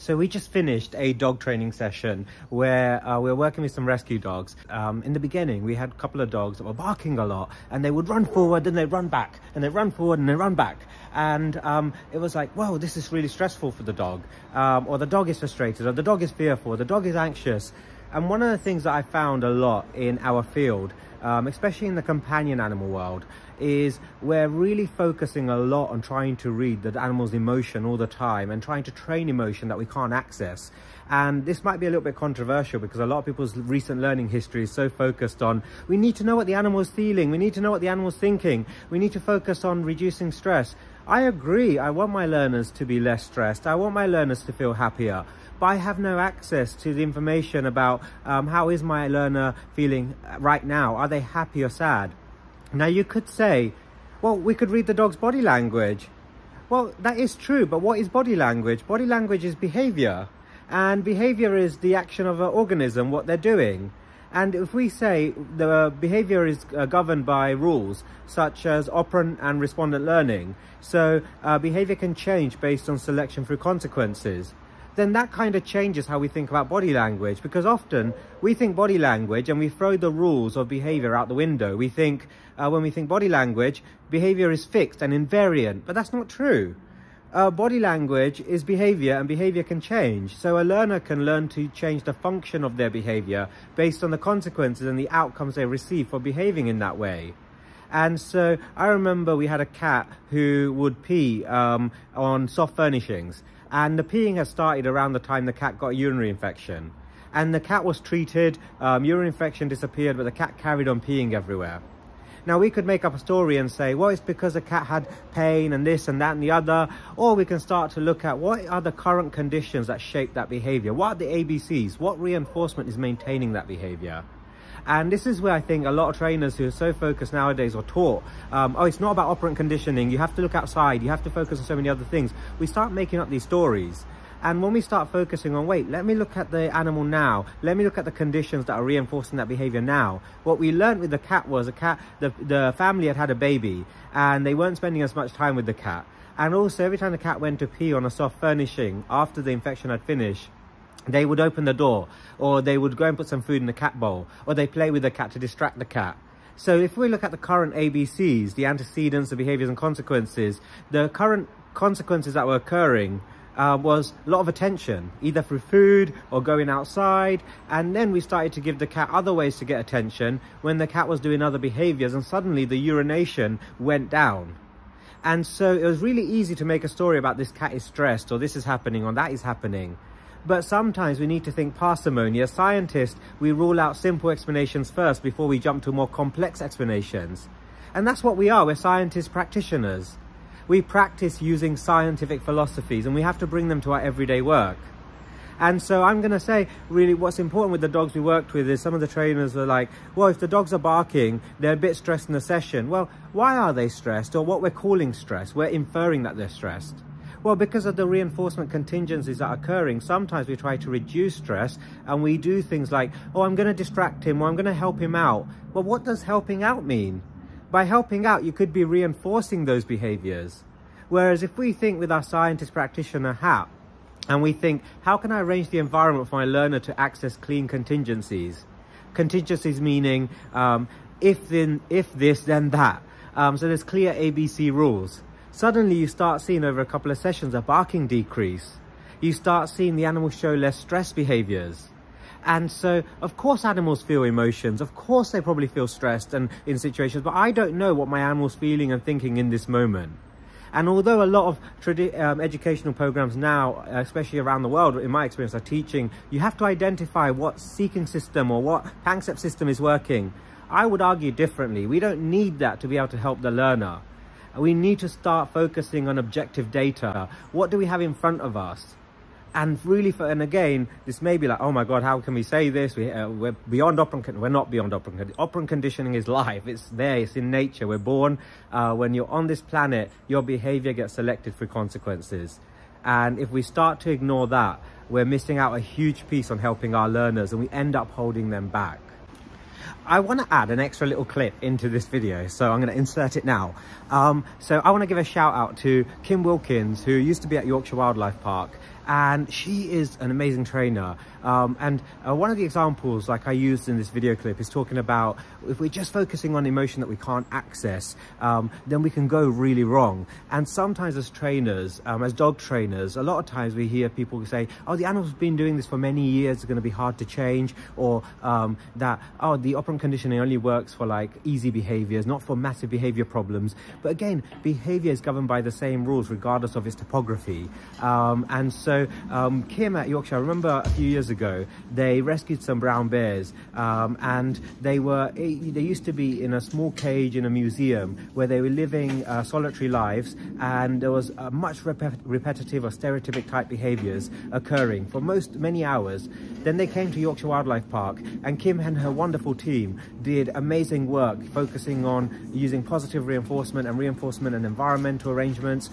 So we just finished a dog training session where we were working with some rescue dogs. In the beginning, we had a couple of dogs that were barking a lot, and they would run forward and they'd run back, and they'd run forward and they'd run back. And it was like, whoa, this is really stressful for the dog. Or the dog is frustrated, or the dog is fearful, or the dog is anxious. And one of the things that I found a lot in our field, especially in the companion animal world, is we're really focusing a lot on trying to read the animal's emotion all the time and trying to train emotion that we can't access. And this might be a little bit controversial because a lot of people's recent learning history is so focused on, we need to know what the animal is feeling, we need to know what the animal is thinking, we need to focus on reducing stress. I agree, I want my learners to be less stressed, I want my learners to feel happier, but I have no access to the information about how is my learner feeling right now, are they happy or sad? Now you could say, well, we could read the dog's body language. Well, that is true, but what is body language? Body language is behavior, and behavior is the action of an organism, what they're doing. And if we say the behavior is governed by rules such as operant and respondent learning, so behavior can change based on selection through consequences, then that kind of changes how we think about body language, because often we think body language and we throw the rules of behavior out the window. We think, when we think body language, behavior is fixed and invariant, but that's not true. Body language is behavior, and behavior can change. So a learner can learn to change the function of their behavior based on the consequences and the outcomes they receive for behaving in that way. And so I remember we had a cat who would pee on soft furnishings. And the peeing had started around the time the cat got a urinary infection. And the cat was treated, urinary infection disappeared, but the cat carried on peeing everywhere. Now we could make up a story and say, well, it's because the cat had pain and this and that and the other. Or we can start to look at what are the current conditions that shape that behavior? What are the ABCs? What reinforcement is maintaining that behavior? And this is where I think a lot of trainers who are so focused nowadays are taught, oh, it's not about operant conditioning, you have to look outside, you have to focus on so many other things. We start making up these stories. And when we start focusing on, wait, let me look at the animal now, let me look at the conditions that are reinforcing that behavior now. What we learned with the cat was the family had a baby and they weren't spending as much time with the cat. And also every time the cat went to pee on a soft furnishing after the infection had finished, they would open the door, or they would go and put some food in the cat bowl, or they play with the cat to distract the cat. So if we look at the current ABCs, the antecedents, the behaviors and consequences, the current consequences that were occurring was a lot of attention, either through food or going outside. And then we started to give the cat other ways to get attention when the cat was doing other behaviors, and suddenly the urination went down. And so it was really easy to make a story about this cat is stressed, or this is happening, or that is happening. But sometimes we need to think parsimony. As scientists, we rule out simple explanations first before we jump to more complex explanations. And that's what we are. We're scientist practitioners. We practice using scientific philosophies, and we have to bring them to our everyday work. And so I'm going to say, really, what's important with the dogs we worked with is some of the trainers were like, well, if the dogs are barking, they're a bit stressed in the session. Well, why are they stressed? Or what we're calling stress? We're inferring that they're stressed. Well, because of the reinforcement contingencies that are occurring, sometimes we try to reduce stress and we do things like, oh, I'm going to distract him, or I'm going to help him out. Well, what does helping out mean? By helping out, you could be reinforcing those behaviors. Whereas if we think with our scientist practitioner hat, and we think, how can I arrange the environment for my learner to access clean contingencies? Contingencies meaning, if this, then that. So there's clear ABC rules. Suddenly you start seeing over a couple of sessions a barking decrease. You start seeing the animals show less stress behaviors. And so, of course animals feel emotions. Of course they probably feel stressed and in situations, but I don't know what my animal's feeling and thinking in this moment. And although a lot of educational programs now, especially around the world, in my experience, are teaching, you have to identify what seeking system or what Panksepp system is working. I would argue differently. We don't need that to be able to help the learner. We need to start focusing on objective data. What do we have in front of us? And really, and again, this may be like, oh my God, how can we say this? We're beyond operant. We're not beyond operant. Operant conditioning is life. It's there. It's in nature. We're born. When you're on this planet, your behavior gets selected through consequences. And if we start to ignore that, we're missing out a huge piece on helping our learners, and we end up holding them back. I want to add an extra little clip into this video, so I'm going to insert it now. So I want to give a shout out to Kim Wilkins, who used to be at Yorkshire Wildlife Park, and she is an amazing trainer. One of the examples, like I used in this video clip, is talking about if we're just focusing on emotion that we can't access, then we can go really wrong. And sometimes as trainers, as dog trainers, a lot of times we hear people say, oh, the animal's been doing this for many years, it's going to be hard to change, or that, oh, the operant conditioning only works for like easy behaviors, not for massive behavior problems. But again, behavior is governed by the same rules regardless of its topography. Kim at Yorkshire, I remember a few years ago, they rescued some brown bears, and they used to be in a small cage in a museum where they were living solitary lives, and there was much repetitive or stereotypic type behaviors occurring for many hours. Then they came to Yorkshire Wildlife Park, and Kim and her wonderful team did amazing work focusing on using positive reinforcement and environmental arrangements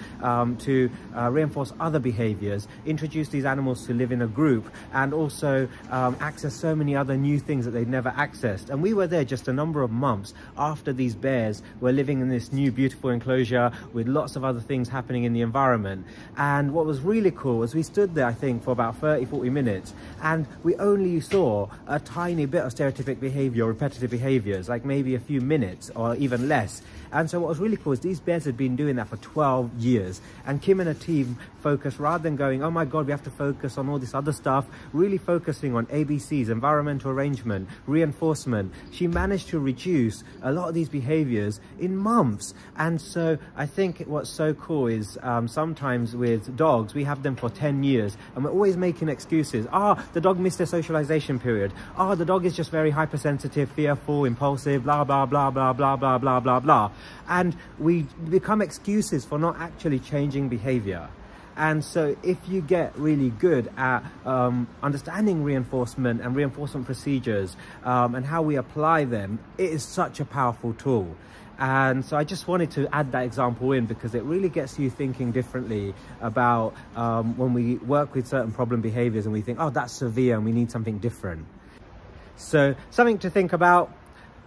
to reinforce other behaviors, introduce these animals to live in a group, and also access so many other new things that they'd never accessed. And we were there just a number of months after these bears were living in this new beautiful enclosure with lots of other things happening in the environment. And what was really cool was we stood there, I think, for about 30-40 minutes, and we only saw a tiny bit of stereotypic behavior, repetitive behaviors, like maybe a few minutes or even less. And so what was really cool is these bears had been doing that for 12 years. And Kim and her team focused, rather than going, oh my God, we have to focus on all this other stuff, really focusing on ABCs, environmental arrangement, reinforcement. She managed to reduce a lot of these behaviors in months. And so I think what's so cool is sometimes with dogs, we have them for 10 years and we're always making excuses. The dog missed their socialization period. The dog is just very hypersensitive, fearful, impulsive, blah, blah, blah, blah, blah, blah, blah, blah, blah. And we become excuses for not actually changing behavior. And so if you get really good at understanding reinforcement and reinforcement procedures and how we apply them, it is such a powerful tool. And so I just wanted to add that example in because it really gets you thinking differently about when we work with certain problem behaviors and we think, oh, that's severe and we need something different. So something to think about.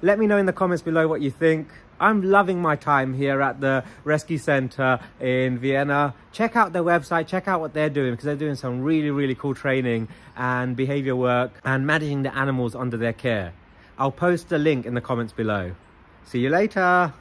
Let me know in the comments below what you think. I'm loving my time here at the Rescue Center in Vienna. Check out their website, check out what they're doing, because they're doing some really, really cool training and behavior work and managing the animals under their care. I'll post the link in the comments below. See you later.